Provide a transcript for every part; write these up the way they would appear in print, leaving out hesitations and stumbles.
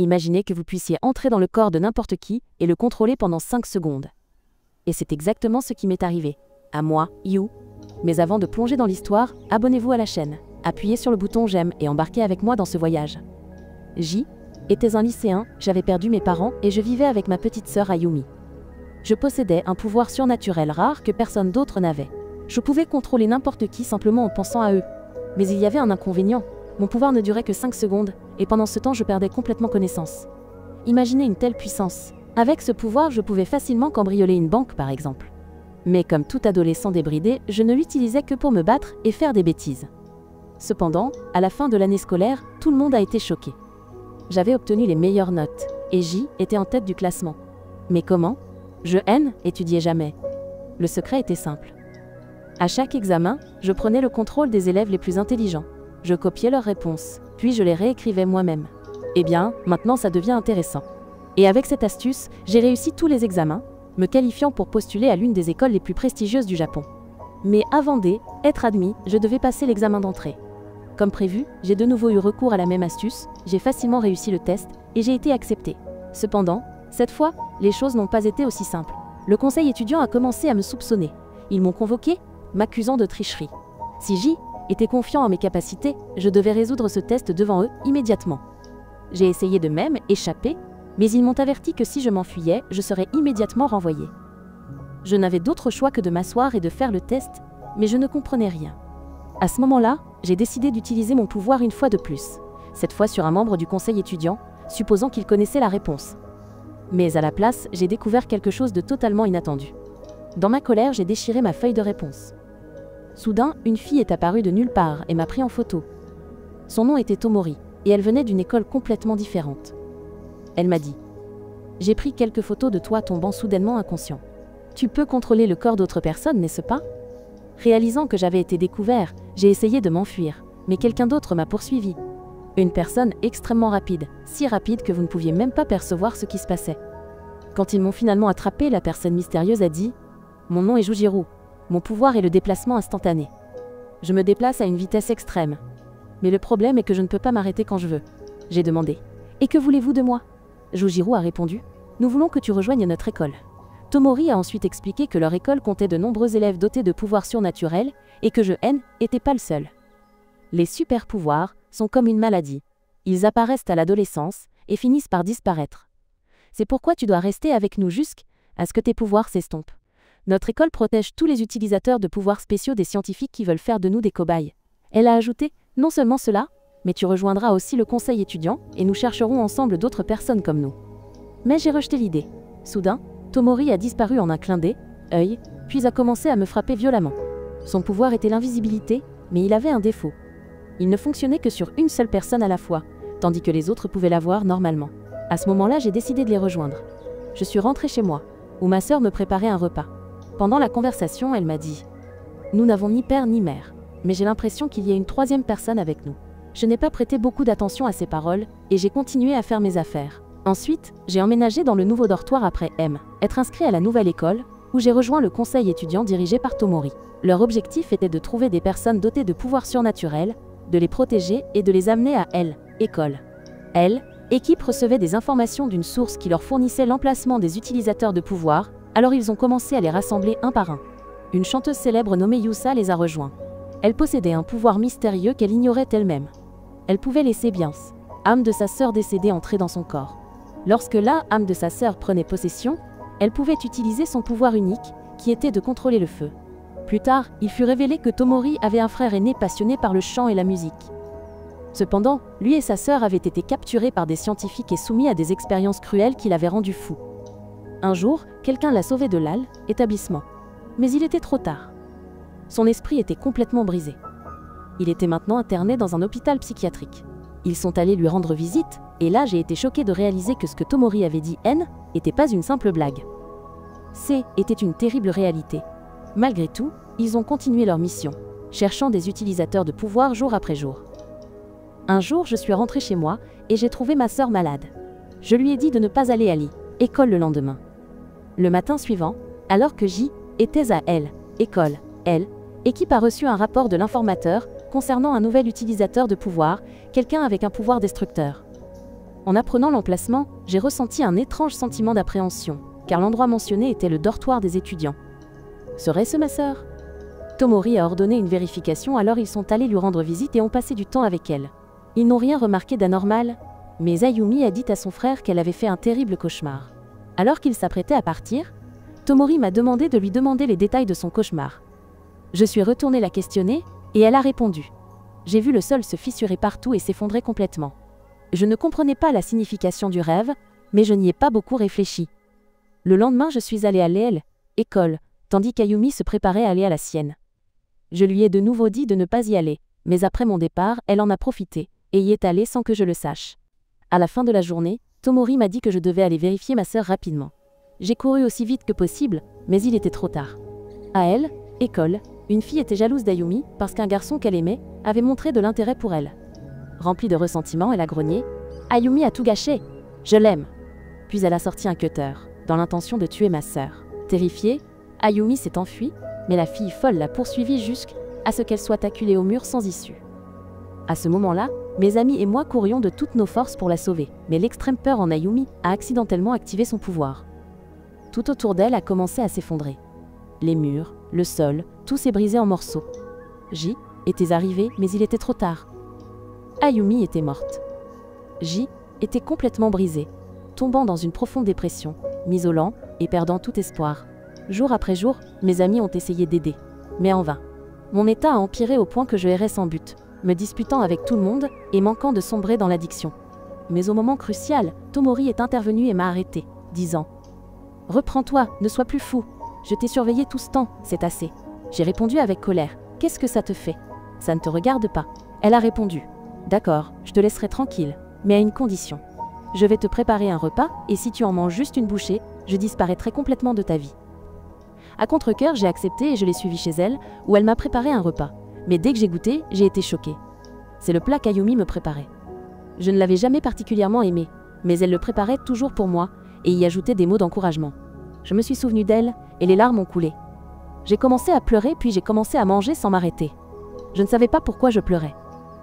Imaginez que vous puissiez entrer dans le corps de n'importe qui et le contrôler pendant 5 secondes. Et c'est exactement ce qui m'est arrivé. À moi, You. Mais avant de plonger dans l'histoire, abonnez-vous à la chaîne, appuyez sur le bouton j'aime et embarquez avec moi dans ce voyage. J était un lycéen, j'avais perdu mes parents et je vivais avec ma petite sœur Ayumi. Je possédais un pouvoir surnaturel rare que personne d'autre n'avait. Je pouvais contrôler n'importe qui simplement en pensant à eux. Mais il y avait un inconvénient, mon pouvoir ne durait que 5 secondes, et pendant ce temps je perdais complètement connaissance. Imaginez une telle puissance. Avec ce pouvoir, je pouvais facilement cambrioler une banque par exemple. Mais comme tout adolescent débridé, je ne l'utilisais que pour me battre et faire des bêtises. Cependant, à la fin de l'année scolaire, tout le monde a été choqué. J'avais obtenu les meilleures notes, et J était en tête du classement. Mais comment ? Je étudiais jamais. Le secret était simple. À chaque examen, je prenais le contrôle des élèves les plus intelligents. Je copiais leurs réponses, puis je les réécrivais moi-même. Eh bien, maintenant ça devient intéressant. Et avec cette astuce, j'ai réussi tous les examens, me qualifiant pour postuler à l'une des écoles les plus prestigieuses du Japon. Mais avant d'être admis, je devais passer l'examen d'entrée. Comme prévu, j'ai de nouveau eu recours à la même astuce, j'ai facilement réussi le test et j'ai été accepté. Cependant, cette fois, les choses n'ont pas été aussi simples. Le conseil étudiant a commencé à me soupçonner. Ils m'ont convoqué, m'accusant de tricherie. Si J était confiant en mes capacités, je devais résoudre ce test devant eux immédiatement. J'ai essayé de même échapper, mais ils m'ont averti que si je m'enfuyais, je serais immédiatement renvoyé. Je n'avais d'autre choix que de m'asseoir et de faire le test, mais je ne comprenais rien. À ce moment-là, j'ai décidé d'utiliser mon pouvoir une fois de plus, cette fois sur un membre du conseil étudiant, supposant qu'il connaissait la réponse. Mais à la place, j'ai découvert quelque chose de totalement inattendu. Dans ma colère, j'ai déchiré ma feuille de réponse. Soudain, une fille est apparue de nulle part et m'a pris en photo. Son nom était Tomori, et elle venait d'une école complètement différente. Elle m'a dit « J'ai pris quelques photos de toi tombant soudainement inconscient. Tu peux contrôler le corps d'autres personnes, n'est-ce pas ?» Réalisant que j'avais été découvert, j'ai essayé de m'enfuir, mais quelqu'un d'autre m'a poursuivi. Une personne extrêmement rapide, si rapide que vous ne pouviez même pas percevoir ce qui se passait. Quand ils m'ont finalement attrapé, la personne mystérieuse a dit « Mon nom est Jujiro. Mon pouvoir est le déplacement instantané. Je me déplace à une vitesse extrême. Mais le problème est que je ne peux pas m'arrêter quand je veux. » J'ai demandé « Et que voulez-vous de moi ?» Jujiro a répondu « Nous voulons que tu rejoignes notre école. » Tomori a ensuite expliqué que leur école comptait de nombreux élèves dotés de pouvoirs surnaturels et que je n'étais pas le seul. Les super-pouvoirs sont comme une maladie. Ils apparaissent à l'adolescence et finissent par disparaître. C'est pourquoi tu dois rester avec nous jusqu'à ce que tes pouvoirs s'estompent. Notre école protège tous les utilisateurs de pouvoirs spéciaux des scientifiques qui veulent faire de nous des cobayes. Elle a ajouté « Non seulement cela, mais tu rejoindras aussi le conseil étudiant et nous chercherons ensemble d'autres personnes comme nous. » Mais j'ai rejeté l'idée. Soudain, Tomori a disparu en un clin d'œil, puis a commencé à me frapper violemment. Son pouvoir était l'invisibilité, mais il avait un défaut. Il ne fonctionnait que sur une seule personne à la fois, tandis que les autres pouvaient l'avoir normalement. À ce moment-là, j'ai décidé de les rejoindre. Je suis rentrée chez moi, où ma sœur me préparait un repas. Pendant la conversation, elle m'a dit « Nous n'avons ni père ni mère, mais j'ai l'impression qu'il y a une troisième personne avec nous. » Je n'ai pas prêté beaucoup d'attention à ces paroles, et j'ai continué à faire mes affaires. Ensuite, j'ai emménagé dans le nouveau dortoir après être inscrit à la nouvelle école, où j'ai rejoint le conseil étudiant dirigé par Tomori. Leur objectif était de trouver des personnes dotées de pouvoirs surnaturels, de les protéger et de les amener à école. Équipe recevait des informations d'une source qui leur fournissait l'emplacement des utilisateurs de pouvoir, alors ils ont commencé à les rassembler un par un. Une chanteuse célèbre nommée Yusa les a rejoints. Elle possédait un pouvoir mystérieux qu'elle ignorait elle-même. Elle pouvait laisser âme de sa sœur décédée entrer dans son corps. Lorsque l'âme de sa sœur prenait possession, elle pouvait utiliser son pouvoir unique, qui était de contrôler le feu. Plus tard, il fut révélé que Tomori avait un frère aîné passionné par le chant et la musique. Cependant, lui et sa sœur avaient été capturés par des scientifiques et soumis à des expériences cruelles qui l'avaient rendu fou. Un jour, quelqu'un l'a sauvé de l'établissement. Mais il était trop tard. Son esprit était complètement brisé. Il était maintenant interné dans un hôpital psychiatrique. Ils sont allés lui rendre visite, et là j'ai été choquée de réaliser que ce que Tomori avait dit n'était pas une simple blague. Était une terrible réalité. Malgré tout, ils ont continué leur mission, cherchant des utilisateurs de pouvoir jour après jour. Un jour, je suis rentrée chez moi, et j'ai trouvé ma sœur malade. Je lui ai dit de ne pas aller à l'école le lendemain. Le matin suivant, alors que J était à école, équipe a reçu un rapport de l'informateur concernant un nouvel utilisateur de pouvoir, quelqu'un avec un pouvoir destructeur. En apprenant l'emplacement, j'ai ressenti un étrange sentiment d'appréhension, car l'endroit mentionné était le dortoir des étudiants. Serait-ce ma sœur? Tomori a ordonné une vérification, alors ils sont allés lui rendre visite et ont passé du temps avec elle. Ils n'ont rien remarqué d'anormal, mais Ayumi a dit à son frère qu'elle avait fait un terrible cauchemar. Alors qu'il s'apprêtait à partir, Tomori m'a demandé de lui demander les détails de son cauchemar. Je suis retournée la questionner, et elle a répondu. J'ai vu le sol se fissurer partout et s'effondrer complètement. Je ne comprenais pas la signification du rêve, mais je n'y ai pas beaucoup réfléchi. Le lendemain, je suis allée à l'école, tandis qu'Ayumi se préparait à aller à la sienne. Je lui ai de nouveau dit de ne pas y aller, mais après mon départ, elle en a profité, et y est allée sans que je le sache. À la fin de la journée, Tomori m'a dit que je devais aller vérifier ma sœur rapidement. J'ai couru aussi vite que possible, mais il était trop tard. À l'école, une fille était jalouse d'Ayumi parce qu'un garçon qu'elle aimait avait montré de l'intérêt pour elle. Remplie de ressentiment, elle a grogné « Ayumi a tout gâché, je l'aime !» Puis elle a sorti un cutter, dans l'intention de tuer ma sœur. Terrifiée, Ayumi s'est enfuie, mais la fille folle l'a poursuivie jusqu'à ce qu'elle soit acculée au mur sans issue. À ce moment-là, mes amis et moi courions de toutes nos forces pour la sauver, mais l'extrême peur en Ayumi a accidentellement activé son pouvoir. Tout autour d'elle a commencé à s'effondrer. Les murs, le sol, tout s'est brisé en morceaux. J était arrivé, mais il était trop tard. Ayumi était morte. J était complètement brisée, tombant dans une profonde dépression, m'isolant et perdant tout espoir. Jour après jour, mes amis ont essayé d'aider, mais en vain. Mon état a empiré au point que je errais sans but, me disputant avec tout le monde et manquant de sombrer dans l'addiction. Mais au moment crucial, Tomori est intervenu et m'a arrêté, disant « Reprends-toi, ne sois plus fou. Je t'ai surveillé tout ce temps, c'est assez. » J'ai répondu avec colère « Qu'est-ce que ça te fait? Ça ne te regarde pas. » Elle a répondu « D'accord, je te laisserai tranquille, mais à une condition. Je vais te préparer un repas et si tu en manges juste une bouchée, je disparaîtrai complètement de ta vie. » À contre-cœur, j'ai accepté et je l'ai suivie chez elle, où elle m'a préparé un repas. Mais dès que j'ai goûté, j'ai été choquée. C'est le plat qu'Ayumi me préparait. Je ne l'avais jamais particulièrement aimé, mais elle le préparait toujours pour moi et y ajoutait des mots d'encouragement. Je me suis souvenue d'elle et les larmes ont coulé. J'ai commencé à pleurer puis j'ai commencé à manger sans m'arrêter. Je ne savais pas pourquoi je pleurais.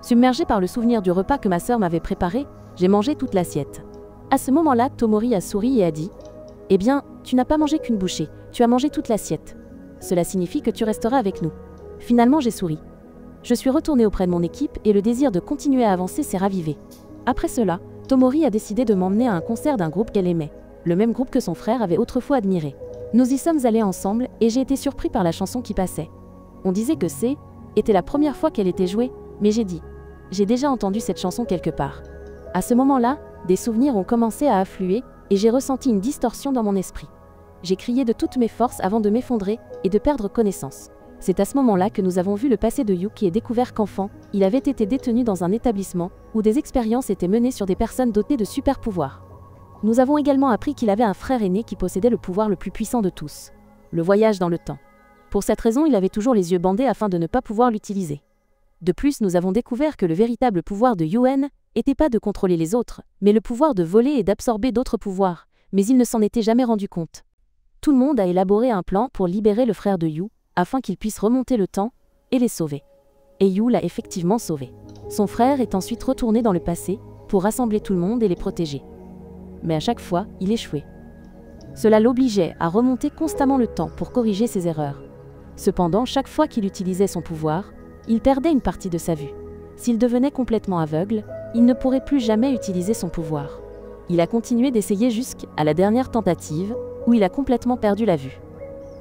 Submergée par le souvenir du repas que ma sœur m'avait préparé, j'ai mangé toute l'assiette. À ce moment-là, Tomori a souri et a dit « Eh bien, tu n'as pas mangé qu'une bouchée, tu as mangé toute l'assiette. Cela signifie que tu resteras avec nous. » Finalement, j'ai souri. Je suis retournée auprès de mon équipe et le désir de continuer à avancer s'est ravivé. Après cela, Tomori a décidé de m'emmener à un concert d'un groupe qu'elle aimait, le même groupe que son frère avait autrefois admiré. Nous y sommes allés ensemble et j'ai été surpris par la chanson qui passait. On disait que était la première fois qu'elle était jouée, mais j'ai dit « J'ai déjà entendu cette chanson quelque part. » À ce moment-là, des souvenirs ont commencé à affluer et j'ai ressenti une distorsion dans mon esprit. J'ai crié de toutes mes forces avant de m'effondrer et de perdre connaissance. C'est à ce moment-là que nous avons vu le passé de Yu qui est découvert qu'enfant, il avait été détenu dans un établissement où des expériences étaient menées sur des personnes dotées de super pouvoirs. Nous avons également appris qu'il avait un frère aîné qui possédait le pouvoir le plus puissant de tous, le voyage dans le temps. Pour cette raison, il avait toujours les yeux bandés afin de ne pas pouvoir l'utiliser. De plus, nous avons découvert que le véritable pouvoir de Yuen n'était pas de contrôler les autres, mais le pouvoir de voler et d'absorber d'autres pouvoirs, mais il ne s'en était jamais rendu compte. Tout le monde a élaboré un plan pour libérer le frère de Yu, afin qu'il puisse remonter le temps et les sauver. Et Yu l'a effectivement sauvé. Son frère est ensuite retourné dans le passé pour rassembler tout le monde et les protéger. Mais à chaque fois, il échouait. Cela l'obligeait à remonter constamment le temps pour corriger ses erreurs. Cependant, chaque fois qu'il utilisait son pouvoir, il perdait une partie de sa vue. S'il devenait complètement aveugle, il ne pourrait plus jamais utiliser son pouvoir. Il a continué d'essayer jusqu'à la dernière tentative, où il a complètement perdu la vue.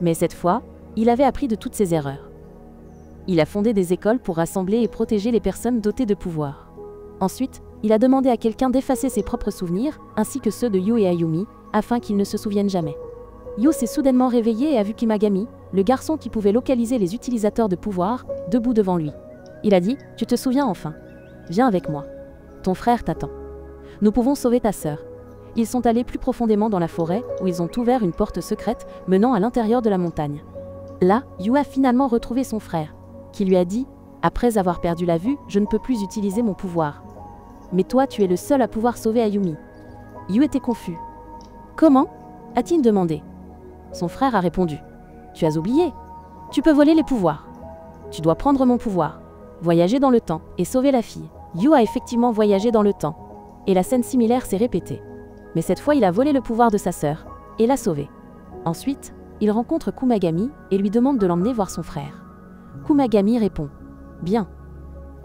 Mais cette fois, il avait appris de toutes ses erreurs. Il a fondé des écoles pour rassembler et protéger les personnes dotées de pouvoir. Ensuite, il a demandé à quelqu'un d'effacer ses propres souvenirs, ainsi que ceux de Yu et Ayumi, afin qu'ils ne se souviennent jamais. Yu s'est soudainement réveillé et a vu Kimagami, le garçon qui pouvait localiser les utilisateurs de pouvoir, debout devant lui. Il a dit « Tu te souviens enfin? Viens avec moi. Ton frère t'attend. Nous pouvons sauver ta sœur. » Ils sont allés plus profondément dans la forêt, où ils ont ouvert une porte secrète menant à l'intérieur de la montagne. Là, Yu a finalement retrouvé son frère, qui lui a dit « Après avoir perdu la vue, je ne peux plus utiliser mon pouvoir. Mais toi, tu es le seul à pouvoir sauver Ayumi. » Yu était confus. « Comment ?» a-t-il demandé. Son frère a répondu « Tu as oublié. Tu peux voler les pouvoirs. Tu dois prendre mon pouvoir, voyager dans le temps et sauver la fille. » Yu a effectivement voyagé dans le temps. Et la scène similaire s'est répétée. Mais cette fois, il a volé le pouvoir de sa sœur et l'a sauvée. Ensuite, il rencontre Kumagami et lui demande de l'emmener voir son frère. Kumagami répond « Bien.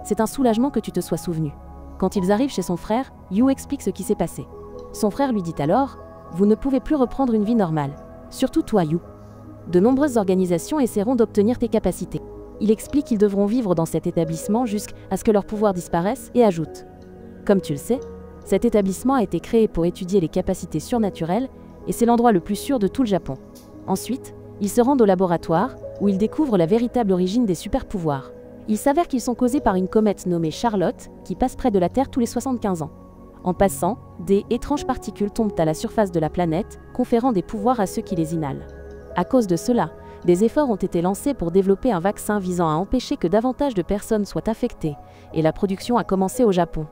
C'est un soulagement que tu te sois souvenu. » Quand ils arrivent chez son frère, Yu explique ce qui s'est passé. Son frère lui dit alors « Vous ne pouvez plus reprendre une vie normale. Surtout toi, Yu. De nombreuses organisations essaieront d'obtenir tes capacités. » Il explique qu'ils devront vivre dans cet établissement jusqu'à ce que leur pouvoir disparaisse et ajoute « Comme tu le sais, cet établissement a été créé pour étudier les capacités surnaturelles et c'est l'endroit le plus sûr de tout le Japon. » Ensuite, ils se rendent au laboratoire où ils découvrent la véritable origine des super-pouvoirs. Il s'avère qu'ils sont causés par une comète nommée Charlotte qui passe près de la Terre tous les 75 ans. En passant, des étranges particules tombent à la surface de la planète, conférant des pouvoirs à ceux qui les inhalent. À cause de cela, des efforts ont été lancés pour développer un vaccin visant à empêcher que davantage de personnes soient affectées, et la production a commencé au Japon.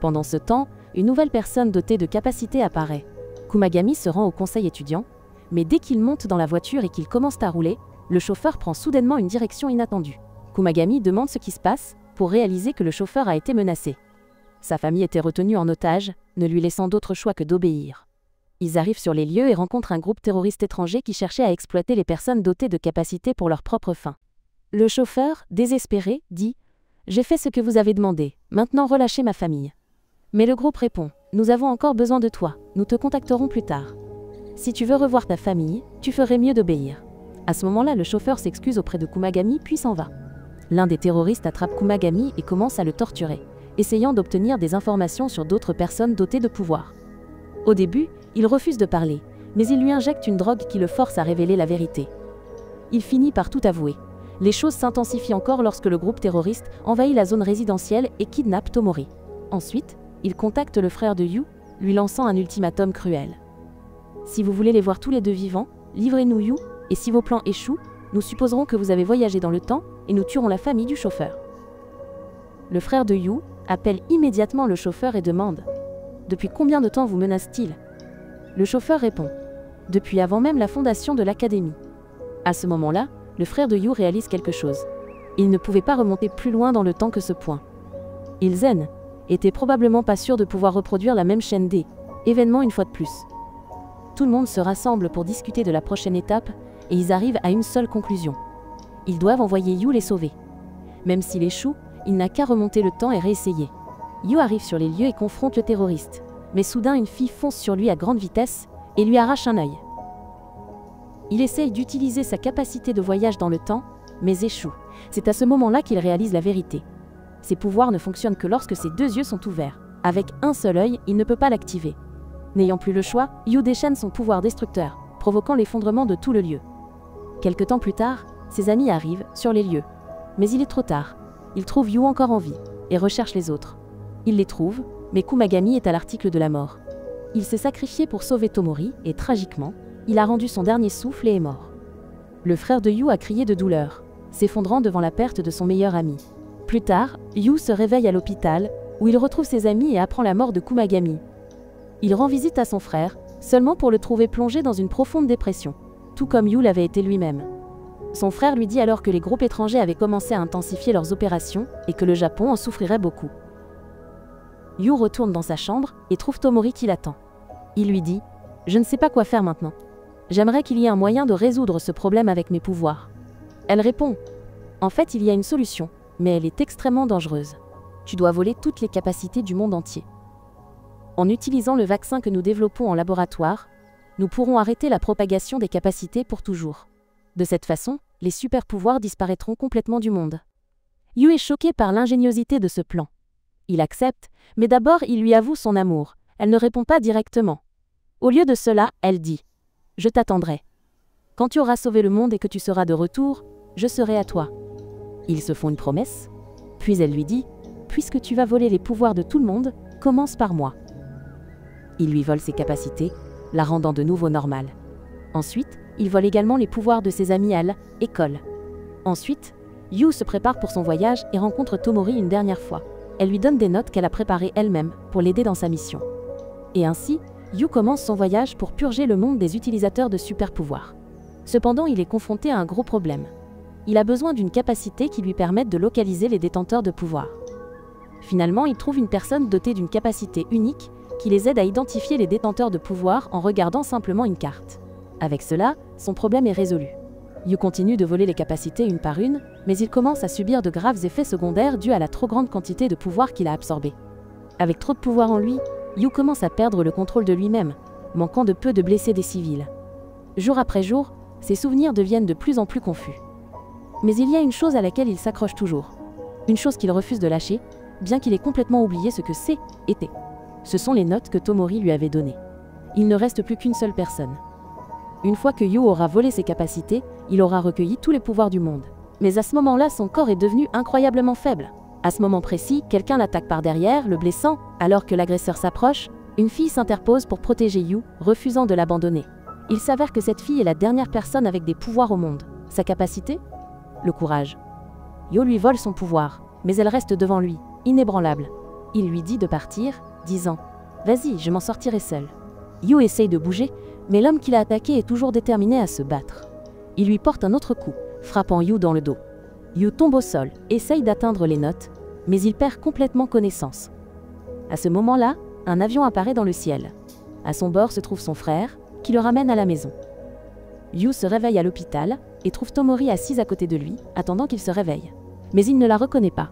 Pendant ce temps, une nouvelle personne dotée de capacités apparaît. Kumagami se rend au conseil étudiant, mais dès qu'il monte dans la voiture et qu'il commence à rouler, le chauffeur prend soudainement une direction inattendue. Kumagami demande ce qui se passe pour réaliser que le chauffeur a été menacé. Sa famille était retenue en otage, ne lui laissant d'autre choix que d'obéir. Ils arrivent sur les lieux et rencontrent un groupe terroriste étranger qui cherchait à exploiter les personnes dotées de capacités pour leurs propres fins. Le chauffeur, désespéré, dit « J'ai fait ce que vous avez demandé, maintenant relâchez ma famille. » Mais le groupe répond « Nous avons encore besoin de toi, nous te contacterons plus tard. Si tu veux revoir ta famille, tu ferais mieux d'obéir. » À ce moment-là, le chauffeur s'excuse auprès de Kumagami puis s'en va. L'un des terroristes attrape Kumagami et commence à le torturer, essayant d'obtenir des informations sur d'autres personnes dotées de pouvoir. Au début, il refuse de parler, mais il lui injecte une drogue qui le force à révéler la vérité. Il finit par tout avouer. Les choses s'intensifient encore lorsque le groupe terroriste envahit la zone résidentielle et kidnappe Tomori. Ensuite, il contacte le frère de Yu, lui lançant un ultimatum cruel. Si vous voulez les voir tous les deux vivants, livrez-nous Yu, et si vos plans échouent, nous supposerons que vous avez voyagé dans le temps et nous tuerons la famille du chauffeur. Le frère de Yu appelle immédiatement le chauffeur et demande « Depuis combien de temps vous menace-t-il » Le chauffeur répond « Depuis avant même la fondation de l'académie. » À ce moment-là, le frère de Yu réalise quelque chose. Il ne pouvait pas remonter plus loin dans le temps que ce point. Il zen était probablement pas sûr de pouvoir reproduire la même chaîne des événements une fois de plus. Tout le monde se rassemble pour discuter de la prochaine étape et ils arrivent à une seule conclusion. Ils doivent envoyer Yu les sauver. Même s'il échoue, il n'a qu'à remonter le temps et réessayer. Yu arrive sur les lieux et confronte le terroriste. Mais soudain, une fille fonce sur lui à grande vitesse et lui arrache un œil. Il essaye d'utiliser sa capacité de voyage dans le temps, mais échoue. C'est à ce moment-là qu'il réalise la vérité. Ses pouvoirs ne fonctionnent que lorsque ses deux yeux sont ouverts. Avec un seul œil, il ne peut pas l'activer. N'ayant plus le choix, Yu déchaîne son pouvoir destructeur, provoquant l'effondrement de tout le lieu. Quelque temps plus tard, ses amis arrivent sur les lieux. Mais il est trop tard. Ils trouvent Yu encore en vie et recherchent les autres. Ils les trouvent, mais Kumagami est à l'article de la mort. Il s'est sacrifié pour sauver Tomori et, tragiquement, il a rendu son dernier souffle et est mort. Le frère de Yu a crié de douleur, s'effondrant devant la perte de son meilleur ami. Plus tard, Yu se réveille à l'hôpital, où il retrouve ses amis et apprend la mort de Kumagami. Il rend visite à son frère, seulement pour le trouver plongé dans une profonde dépression, tout comme Yu l'avait été lui-même. Son frère lui dit alors que les groupes étrangers avaient commencé à intensifier leurs opérations et que le Japon en souffrirait beaucoup. Yu retourne dans sa chambre et trouve Tomori qui l'attend. Il lui dit « Je ne sais pas quoi faire maintenant. J'aimerais qu'il y ait un moyen de résoudre ce problème avec mes pouvoirs. » Elle répond « En fait, il y a une solution, mais elle est extrêmement dangereuse. Tu dois voler toutes les capacités du monde entier. En utilisant le vaccin que nous développons en laboratoire, nous pourrons arrêter la propagation des capacités pour toujours. De cette façon, les super-pouvoirs disparaîtront complètement du monde. » Yu est choqué par l'ingéniosité de ce plan. Il accepte, mais d'abord il lui avoue son amour. Elle ne répond pas directement. Au lieu de cela, elle dit « Je t'attendrai. Quand tu auras sauvé le monde et que tu seras de retour, je serai à toi. » Ils se font une promesse, puis elle lui dit « Puisque tu vas voler les pouvoirs de tout le monde, commence par moi. » Il lui vole ses capacités, la rendant de nouveau normale. Ensuite, il vole également les pouvoirs de ses amis à l'école. Ensuite, Yu se prépare pour son voyage et rencontre Tomori une dernière fois. Elle lui donne des notes qu'elle a préparées elle-même pour l'aider dans sa mission. Et ainsi, Yu commence son voyage pour purger le monde des utilisateurs de super-pouvoirs. Cependant, il est confronté à un gros problème. Il a besoin d'une capacité qui lui permette de localiser les détenteurs de pouvoir. Finalement, il trouve une personne dotée d'une capacité unique qui les aide à identifier les détenteurs de pouvoir en regardant simplement une carte. Avec cela, son problème est résolu. Yu continue de voler les capacités une par une, mais il commence à subir de graves effets secondaires dus à la trop grande quantité de pouvoir qu'il a absorbé. Avec trop de pouvoir en lui, Yu commence à perdre le contrôle de lui-même, manquant de peu de blesser des civils. Jour après jour, ses souvenirs deviennent de plus en plus confus. Mais il y a une chose à laquelle il s'accroche toujours. Une chose qu'il refuse de lâcher, bien qu'il ait complètement oublié ce que était. Ce sont les notes que Tomori lui avait données. Il ne reste plus qu'une seule personne. Une fois que Yu aura volé ses capacités, il aura recueilli tous les pouvoirs du monde. Mais à ce moment-là, son corps est devenu incroyablement faible. À ce moment précis, quelqu'un l'attaque par derrière, le blessant. Alors que l'agresseur s'approche, une fille s'interpose pour protéger Yu, refusant de l'abandonner. Il s'avère que cette fille est la dernière personne avec des pouvoirs au monde. Sa capacité ? Le courage. Yu lui vole son pouvoir, mais elle reste devant lui, inébranlable. Il lui dit de partir, disant « Vas-y, je m'en sortirai seul ». Yu essaye de bouger, mais l'homme qui l'a attaqué est toujours déterminé à se battre. Il lui porte un autre coup, frappant Yu dans le dos. Yu tombe au sol, essaye d'atteindre les notes, mais il perd complètement connaissance. À ce moment-là, un avion apparaît dans le ciel. À son bord se trouve son frère, qui le ramène à la maison. Yu se réveille à l'hôpital et trouve Tomori assise à côté de lui, attendant qu'il se réveille. Mais il ne la reconnaît pas.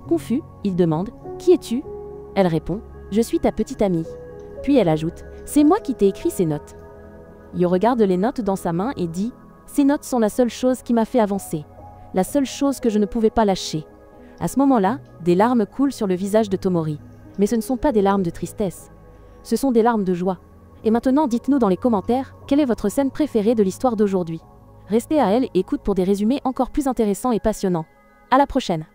Confus, il demande « Qui es-tu » Elle répond « Je suis ta petite amie ». Puis elle ajoute « C'est moi qui t'ai écrit ces notes ». Yu regarde les notes dans sa main et dit « Ces notes sont la seule chose qui m'a fait avancer, la seule chose que je ne pouvais pas lâcher ». À ce moment-là, des larmes coulent sur le visage de Tomori. Mais ce ne sont pas des larmes de tristesse. Ce sont des larmes de joie. Et maintenant, dites-nous dans les commentaires, quelle est votre scène préférée de l'histoire d'aujourd'hui ? Restez à elle et écoute pour des résumés encore plus intéressants et passionnants. À la prochaine!